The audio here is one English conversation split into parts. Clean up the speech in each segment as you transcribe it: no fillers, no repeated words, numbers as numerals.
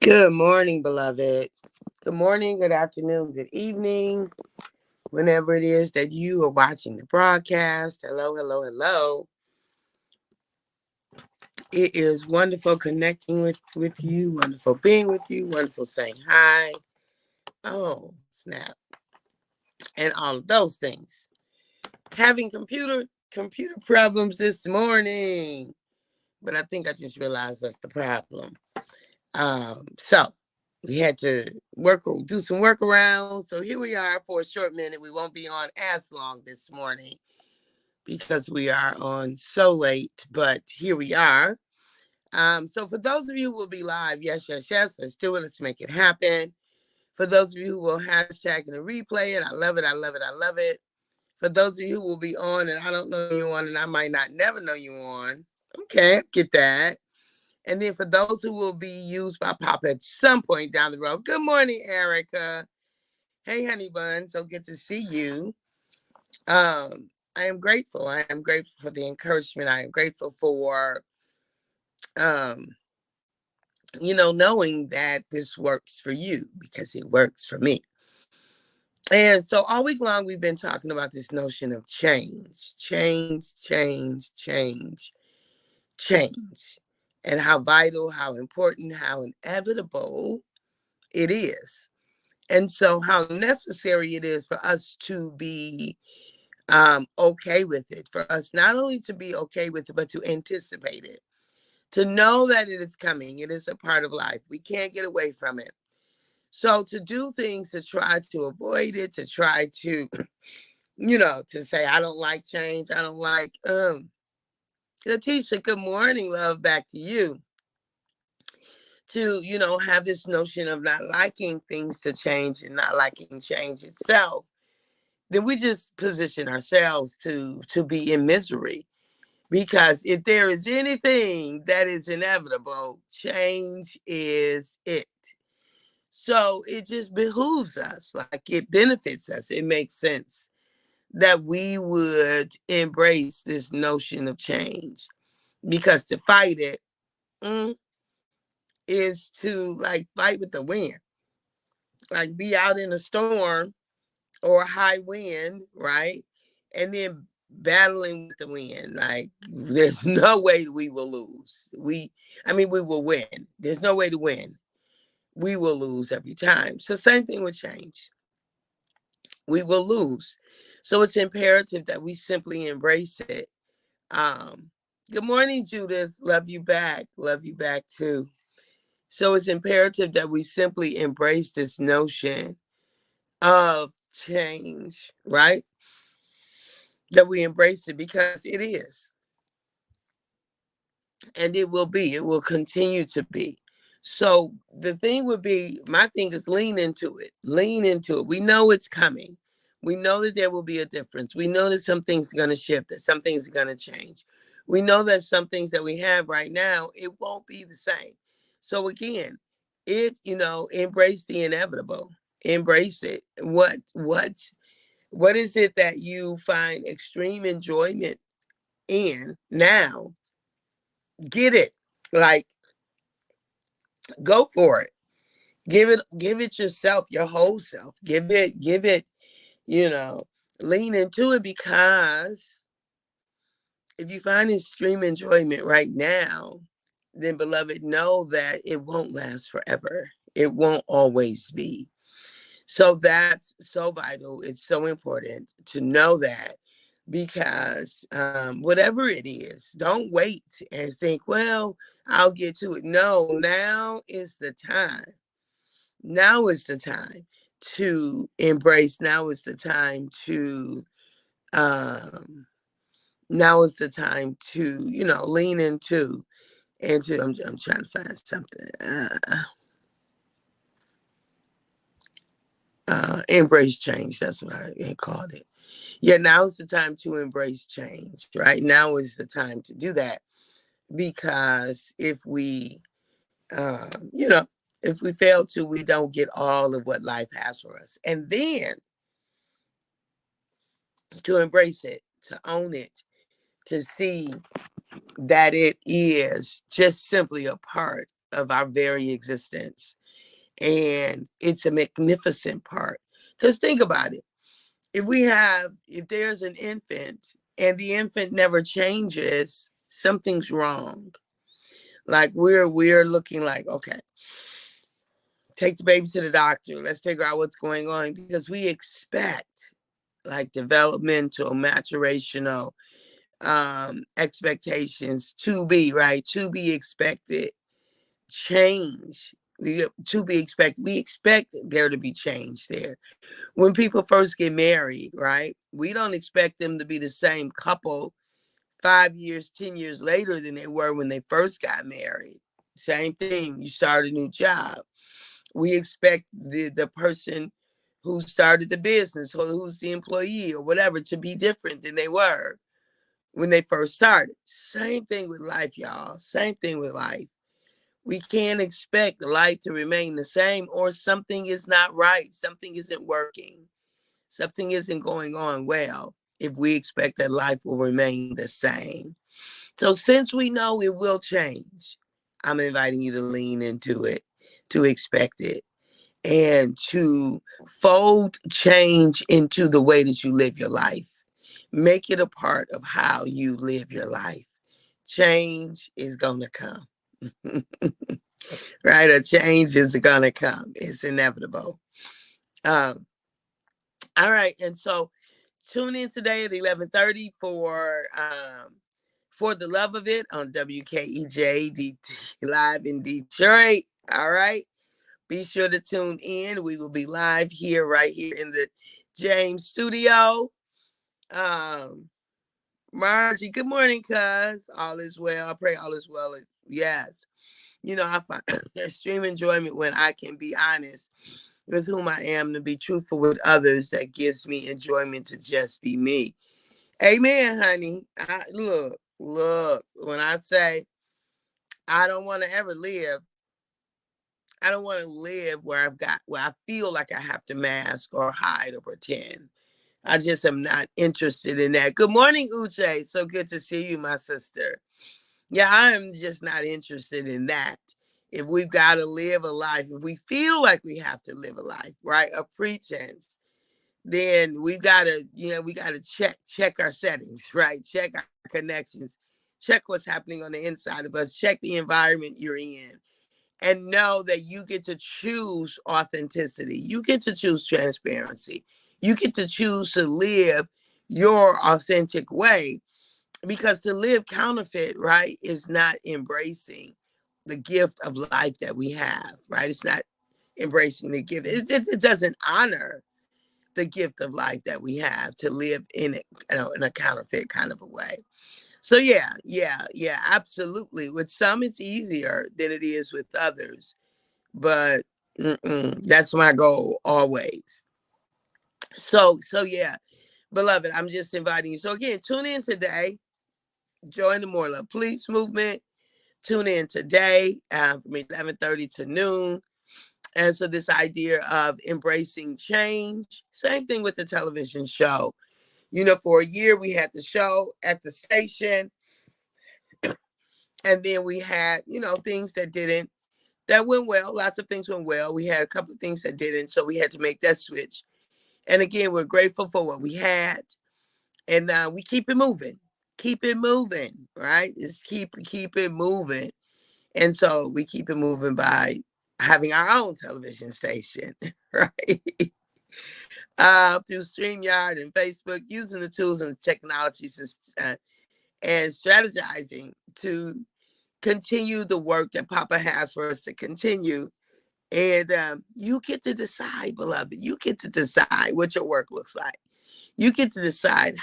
Good morning, beloved. Good morning, good afternoon, good evening, whenever it is that you are watching the broadcast. Hello, hello, hello. It is wonderful connecting with you, wonderful being with you, wonderful saying hi. Oh, snap. And all of those things. Having computer problems this morning. But I think I just realized what's the problem. So we had to do some workarounds. So here we are for a short minute. We won't be on as long this morning because we are on so late, but here we are. So for those of you who will be live, yes, yes, yes, let's do it. Let's make it happen. For those of you who will hashtag and replay it, I love it, I love it, I love it. For those of you who will be on and I don't know you on and I might not never know you on, okay, get that. And then for those who will be used by Papa at some point down the road, good morning, Erica. Hey, honey bun. So good to see you. I am grateful. I am grateful for the encouragement. I am grateful for, um, knowing that this works for you because it works for me. And so all week long, we've been talking about this notion of change, and how vital, how important, how inevitable it is. And so how necessary it is for us to be okay with it, for us not only to be okay with it, but to anticipate it, to know that it is coming. It is a part of life. We can't get away from it. So to do things to try to avoid it, to try to, to say, I don't like change. I don't like, Letitia, good morning, love, back to you. To, have this notion of not liking things to change and not liking change itself, then we just position ourselves to be in misery. Because if there is anything that is inevitable, change is it. So it just behooves us, like it benefits us. It makes sense that we would embrace this notion of change. Because to fight it is to like fight with the wind. Like be out in a storm or a high wind, right? And then battling with the wind. Like there's no way we will lose. We will win. There's no way to win. We will lose every time. So same thing with change. We will lose. So it's imperative that we simply embrace it. Um, Good morning, Judith. Love you back. Love you back too. So it's imperative that we simply embrace this notion of change, right? That we embrace it because it is. And it will be. It will continue to be. So the thing would be, my thing is lean into it. Lean into it. We know it's coming. We know that there will be a difference. We know that some things are going to shift, that some things are going to change. We know that some things that we have right now, it won't be the same. So again, embrace the inevitable. Embrace it. What is it that you find extreme enjoyment in now? Get it. Like, go for it. Give it yourself, your whole self. Give it, you know, lean into it, because if you find extreme enjoyment right now, then beloved, know that it won't last forever. It won't always be. So that's so vital. It's so important to know that, because whatever it is, don't wait and think, well, I'll get to it. No, now is the time. Now is the time to embrace. Now is the time to, um, now is the time to, lean into, I'm trying to find something. Embrace change. That's what I called it. Yeah, now is the time to embrace change, right? Now is the time to do that, because if we, if we fail to, we don't get all of what life has for us. And then to embrace it, to own it, to see that it is just simply a part of our very existence. And it's a magnificent part. Because think about it. If there's an infant and the infant never changes, something's wrong. Like we're looking like, okay, take the baby to the doctor. Let's figure out what's going on because we expect like developmental, maturational expectations to be right, to be expected, change. We expect there to be change there. When people first get married, right? We don't expect them to be the same couple 5 years, 10 years later than they were when they first got married. Same thing, you start a new job. We expect the person who started the business or who's the employee or whatever to be different than they were when they first started. Same thing with life, y'all. Same thing with life. We can't expect life to remain the same or something is not right. Something isn't working. Something isn't going on well if we expect that life will remain the same. So since we know it will change, I'm inviting you to lean into it, to expect it, and to fold change into the way that you live your life. Make it a part of how you live your life. Change is going to come. Right? A change is going to come. It's inevitable. Um, all right. And so tune in today at 11:30 for the love of it on WKEJ live in Detroit. All right. Be sure to tune in. We will be live here, right here in the James studio. Margie, good morning, cuz. All is well. I pray all is well. Yes. I find extreme enjoyment when I can be honest with whom I am, to be truthful with others. That gives me enjoyment to just be me. Amen, honey. Look, when I say I don't want to ever live, I don't want to live where I feel like I have to mask or hide or pretend. I just am not interested in that. Good morning, Uche. So good to see you, my sister. Yeah, I am just not interested in that. If we've got to live a life, if we feel like we have to live a life, right, a pretense, then we got to check our settings, right? Check our connections, check what's happening on the inside of us, check the environment you're in, and know that you get to choose authenticity. You get to choose transparency. You get to choose to live your authentic way, because to live counterfeit, right, is not embracing the gift of life that we have, right? It's not embracing the gift. It doesn't honor the gift of life that we have to live in it, in a counterfeit kind of a way. So yeah, absolutely. With some, it's easier than it is with others, but that's my goal always. So yeah, beloved, I'm just inviting you. So again, tune in today. Join the More Love Police movement. Tune in today from 11:30 to noon. And so this idea of embracing change, same thing with the television show. For a year we had the show at the station, and then we had, things that went well. Lots of things went well. We had a couple of things that didn't, so we had to make that switch. And again, we're grateful for what we had, and we keep it moving. Keep it moving, right? Just keep it moving. And so we keep it moving by having our own television station, right? Through StreamYard and Facebook, using the tools and the technologies and strategizing to continue the work that Papa has for us to continue. And you get to decide, beloved. You get to decide what your work looks like. You get to decide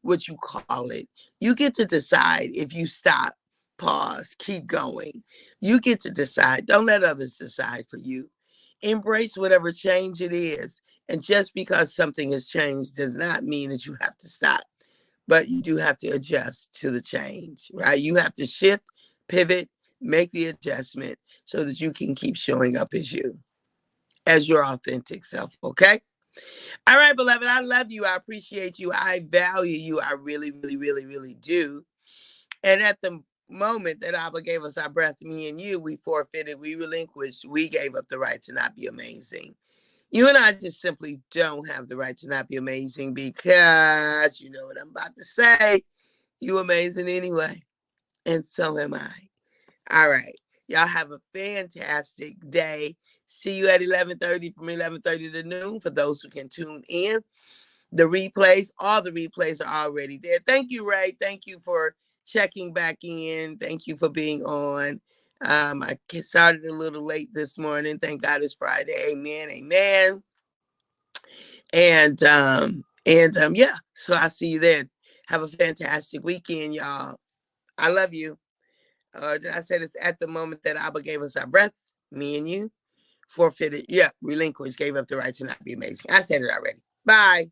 what you call it. You get to decide if you stop, pause, keep going. You get to decide. Don't let others decide for you. Embrace whatever change it is. And just because something has changed does not mean that you have to stop, but you do have to adjust to the change, right? You have to shift, pivot, make the adjustment so that you can keep showing up as you, as your authentic self, okay? All right, beloved, I love you. I appreciate you. I value you. I really, really, really, really do. And at the moment that Abba gave us our breath, me and you, we forfeited, we relinquished, we gave up the right to not be amazing. You and I just simply don't have the right to not be amazing because you know what I'm about to say. You amazing anyway. And so am I. All right. Y'all have a fantastic day. See you at 11:30 from 11:30 to noon for those who can tune in. The replays, all the replays are already there. Thank you, Ray. Thank you for checking back in. Thank you for being on. I started a little late this morning. Thank God it's Friday. Amen. Amen. And yeah, so I'll see you then. Have a fantastic weekend, y'all. I love you. Did I say this at the moment that Abba gave us our breath, me and you, forfeited, yeah, relinquished, gave up the right to not be amazing. I said it already. Bye.